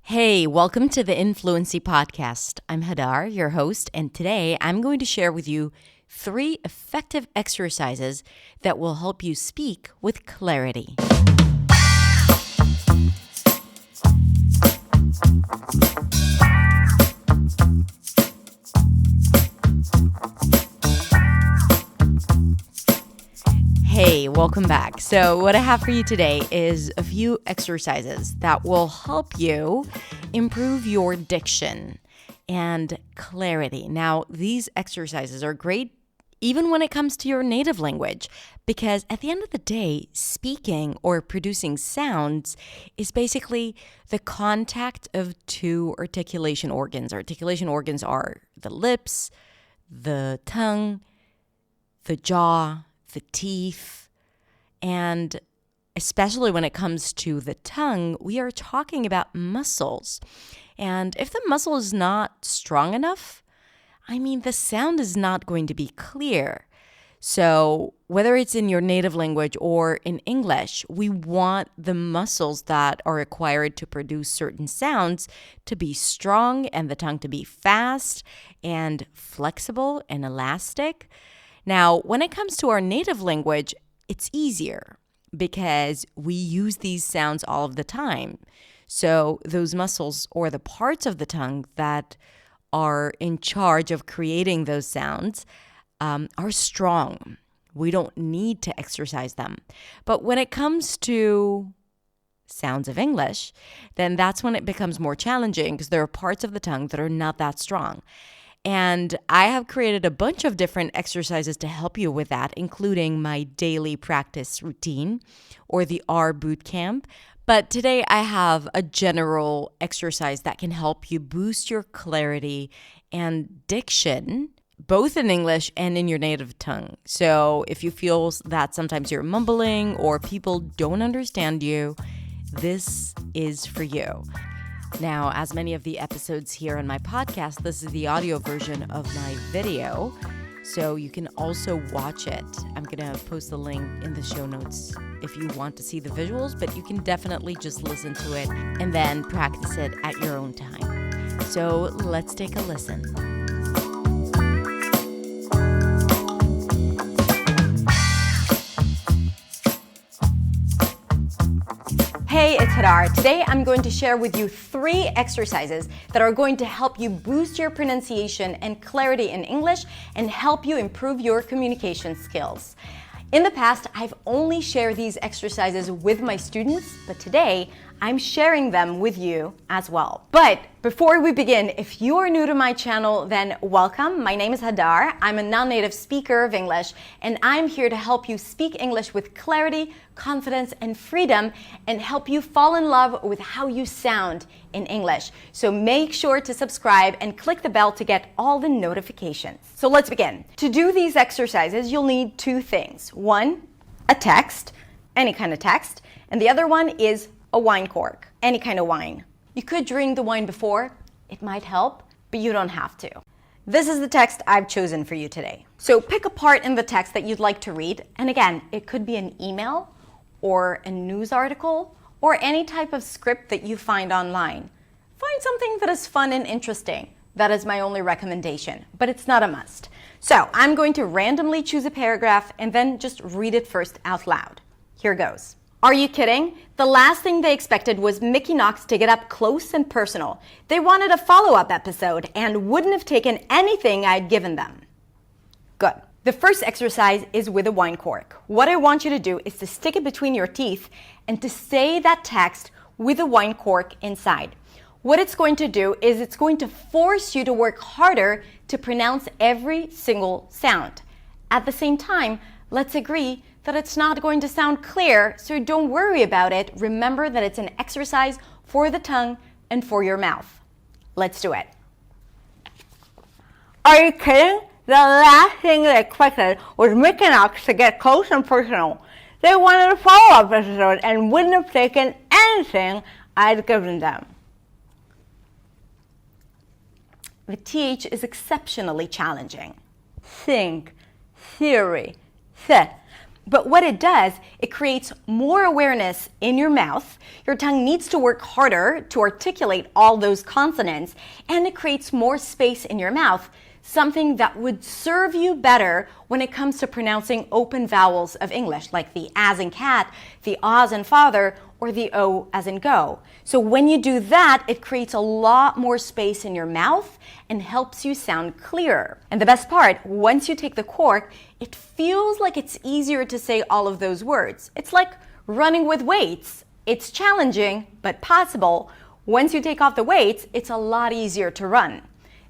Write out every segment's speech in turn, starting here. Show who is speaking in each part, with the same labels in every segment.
Speaker 1: Hey, welcome to the Influency Podcast. I'm Hadar, your host, and today I'm going to share with you 3 effective exercises that will help you speak with clarity. Hey, welcome back. So what I have for you today is a few exercises that will help you improve your diction and clarity. Now, these exercises are great even when it comes to your native language, because at the end of the day, speaking or producing sounds is basically the contact of 2 articulation organs. Articulation organs are the lips, the tongue, the jaw, the teeth, and especially when it comes to the tongue, we are talking about muscles. And if the muscle is not strong enough, the sound is not going to be clear. So whether it's in your native language or in English, we want the muscles that are required to produce certain sounds to be strong and the tongue to be fast and flexible and elastic. Now, when it comes to our native language, it's easier because we use these sounds all of the time. So those muscles or the parts of the tongue that are in charge of creating those sounds are strong. We don't need to exercise them. But when it comes to sounds of English, then that's when it becomes more challenging because there are parts of the tongue that are not that strong. And I have created a bunch of different exercises to help you with that, including my daily practice routine or the R boot camp. But today I have a general exercise that can help you boost your clarity and diction, both in English and in your native tongue. So if you feel that sometimes you're mumbling or people don't understand you, this is for you. Now, as many of the episodes here on my podcast, this is the audio version of my video, so you can also watch it. I'm going to post the link in the show notes if you want to see the visuals, but you can definitely just listen to it and then practice it at your own time. So let's take a listen. Hey, it's Hadar. Today I'm going to share with you 3 exercises that are going to help you boost your pronunciation and clarity in English and help you improve your communication skills. In the past, I've only shared these exercises with my students, but today I'm sharing them with you as well. But before we begin, if you are new to my channel, then welcome. My name is Hadar. I'm a non-native speaker of English, and I'm here to help you speak English with clarity, confidence, and freedom, and help you fall in love with how you sound in English. So make sure to subscribe and click the bell to get all the notifications. So let's begin. To do these exercises, you'll need 2 things. 1, a text, any kind of text, and the other one is a wine cork, any kind of wine. You could drink the wine before, it might help, but you don't have to. This is the text I've chosen for you today. So pick a part in the text that you'd like to read, and again, it could be an email or a news article or any type of script that you find online. Find something that is fun and interesting. That is my only recommendation, but it's not a must. So I'm going to randomly choose a paragraph and then just read it first out loud. Here goes. Are you kidding? The last thing they expected was Mickey Knox to get up close and personal. They wanted a follow-up episode and wouldn't have taken anything I'd given them. Good. The first exercise is with a wine cork. What I want you to do is to stick it between your teeth and to say that text with a wine cork inside. What it's going to do is it's going to force you to work harder to pronounce every single sound. At the same time, let's agree that it's not going to sound clear, so don't worry about it. Remember that it's an exercise for the tongue and for your mouth. Let's do it.
Speaker 2: Are you kidding? The last thing they expected was Mickey Knox to get close and personal. They wanted a follow-up episode and wouldn't have taken anything I'd given them.
Speaker 1: The TH is exceptionally challenging.
Speaker 2: Think, theory, set.
Speaker 1: But what it does, it creates more awareness in your mouth. Your tongue needs to work harder to articulate all those consonants, and it creates more space in your mouth, something that would serve you better when it comes to pronouncing open vowels of English, like the as in cat, the as in father, or the O as in go. So when you do that, it creates a lot more space in your mouth and helps you sound clearer. And the best part, once you take the cork, it feels like it's easier to say all of those words. It's like running with weights. It's challenging, but possible. Once you take off the weights, it's a lot easier to run.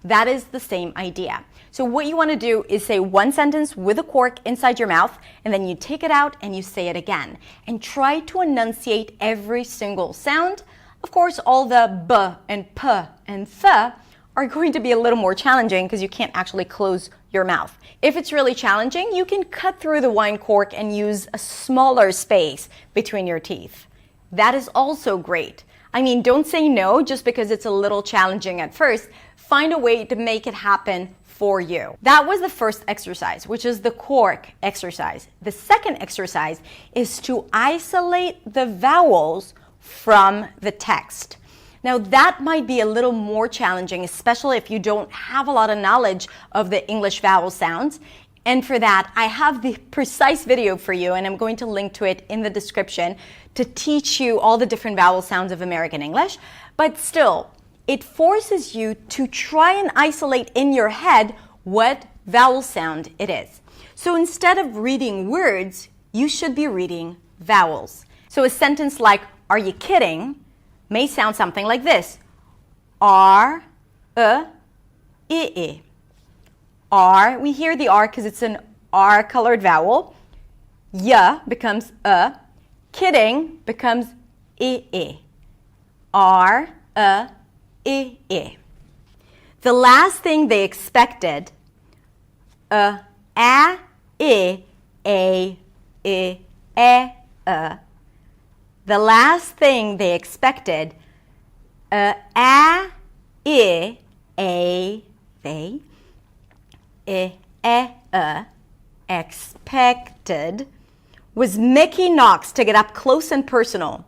Speaker 1: That is the same idea. So what you want to do is say one sentence with a cork inside your mouth, and then you take it out and you say it again. And try to enunciate every single sound. Of course, all the b and p and th are going to be a little more challenging because you can't actually close your mouth. If it's really challenging, you can cut through the wine cork and use a smaller space between your teeth. That is also great. I mean, don't say no just because it's a little challenging at first. Find a way to make it happen for you. That was the first exercise, which is the cork exercise. The second exercise is to isolate the vowels from the text. Now that might be a little more challenging, especially if you don't have a lot of knowledge of the English vowel sounds. And for that, I have the precise video for you, and I'm going to link to it in the description to teach you all the different vowel sounds of American English. But still, it forces you to try and isolate in your head what vowel sound it is. So instead of reading words, you should be reading vowels. So a sentence like, "Are you kidding?" may sound something like this. R, I. R, we hear the R because it's an R colored vowel. Y becomes a. Kidding becomes I. R, I. The last thing they expected, a, I, a, the last thing they expected, a, they, expected, was Mickey Knox to get up close and personal.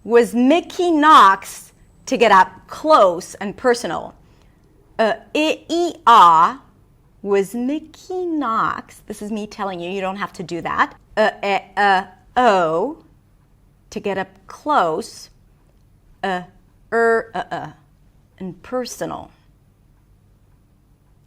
Speaker 1: Was Mickey Knox to get up close and personal. Was Mickey Knox, this is me telling you, you don't have to do that. To get up close, and personal.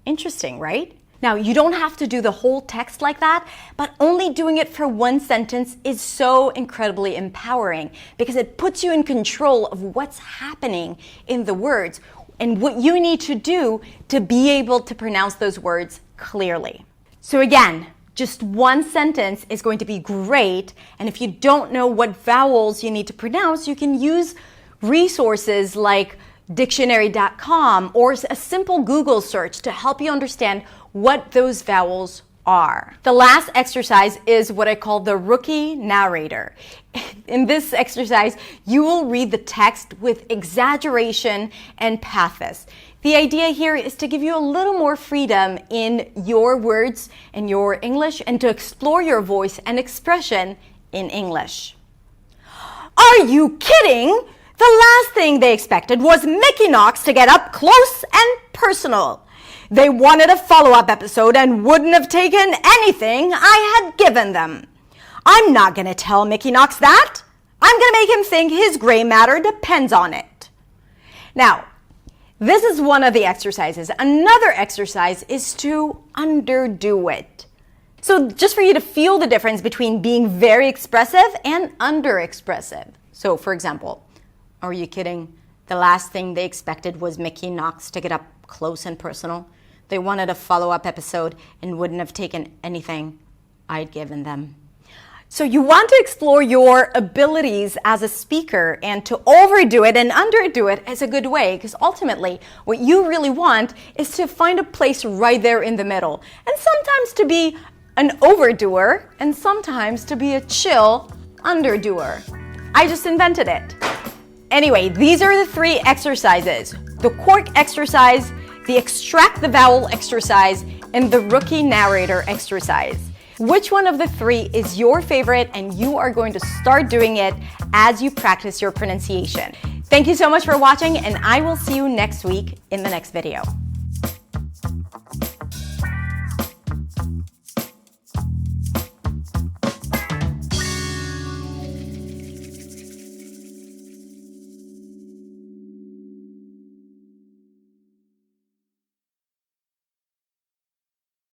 Speaker 1: Interesting, right? Now, you don't have to do the whole text like that, but only doing it for one sentence is so incredibly empowering because it puts you in control of what's happening in the words and what you need to do to be able to pronounce those words clearly. So again, just one sentence is going to be great, and if you don't know what vowels you need to pronounce, you can use resources like dictionary.com or a simple Google search to help you understand what those vowels are. The last exercise is what I call the rookie narrator. In this exercise, you will read the text with exaggeration and pathos. The idea here is to give you a little more freedom in your words and your English and to explore your voice and expression in English. Are you kidding? The last thing they expected was Mickey Knox to get up close and personal. They wanted a follow-up episode and wouldn't have taken anything I had given them. I'm not going to tell Mickey Knox that. I'm going to make him think his gray matter depends on it. Now, this is one of the exercises. Another exercise is to underdo it. So just for you to feel the difference between being very expressive and under-expressive. So for example, are you kidding? The last thing they expected was Mickey Knox to get up close and personal. They wanted a follow-up episode and wouldn't have taken anything I'd given them. So you want to explore your abilities as a speaker, and to overdo it and underdo it is a good way, because ultimately what you really want is to find a place right there in the middle, and sometimes to be an overdoer and sometimes to be a chill underdoer. I just invented it. Anyway, these are the 3 exercises. the cork exercise, the extract the vowel exercise, and the rookie narrator exercise. Which one of the 3 is your favorite and you are going to start doing it as you practice your pronunciation? Thank you so much for watching, and I will see you next week in the next video.